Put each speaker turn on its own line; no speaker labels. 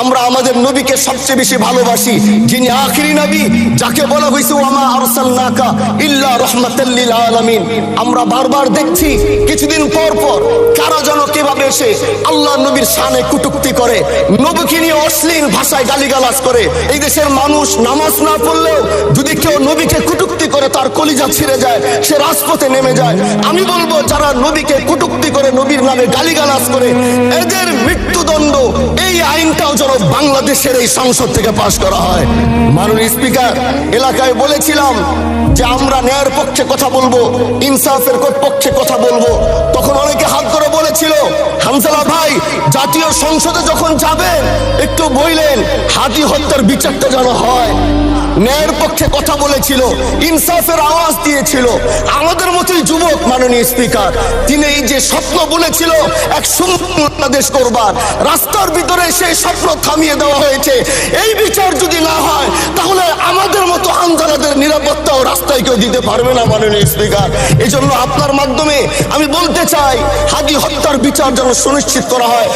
আমরা আমাদের নবীকে সবচেয়ে বেশি ভালোবাসি, যিনি আখিরি নবী, যাকে বলা হয়েছে ওয়ামা আরসালনাকা ইল্লা রাহমাতাল লিল আলামিন। আমরা বারবার দেখছি কিছুদিন পর পর কারা যেন কিভাবে এসে আল্লাহ নবীর শানে কটূক্তি করে, নবীকে নিয়ে অশ্লীল ভাষায় গালিগালাজ করে। এই দেশের মানুষ নামাজ না পড়লেও যদি কেউ নবীকে কটূক্তি করে তার কলিজা ছিঁড়ে যায়, সে রাজপথে নেমে যায়। আমি বলবো যারা নবীকে কটূক্তি করে, নবীর নামে গালিগালাজ করে, এদের মৃত্যুদণ্ড এই আইনটাও যেন বাংলাদেশের এই সংসদ থেকে পাশ করা হয়। মাননীয় স্পিকার, এলাকায় বলেছিলাম যে আমরা ন্যায়ের পক্ষে কথা বলবো, ইনসাফের পক্ষে কথা বলবো। তখন অনেকে হাত করে বলেছিল, হামজালা ভাই জাতীয় সংসদে যখন যাবেন একটু বললেন হাদি হত্যার বিচারটা যেন হয়। ন্যায়ের পক্ষে কথা বলেছিল, ইনসাফের আওয়াজ দিয়েছিল। আমাদের মতোই যুবক মাননীয় স্পিকার, তিনি এই যে স্বপ্ন বলেছিল এক সুন্দর বাংলাদেশ করবার, রাস্তার ভিতরে সেই স্বপ্ন থামিয়ে দেওয়া হয়েছে। এই বিচার যদি না হয় তাহলে আমাদের মতো হামজালাদের নিরাপত্তাও রাস্তায় কেউ দিতে পারবে না মাননীয় স্পিকার। এই জন্য আপনার মাধ্যমে আমি বলতে চাই, হাদি হত্যার বিচার যেন সুনিশ্চিত করা হয়।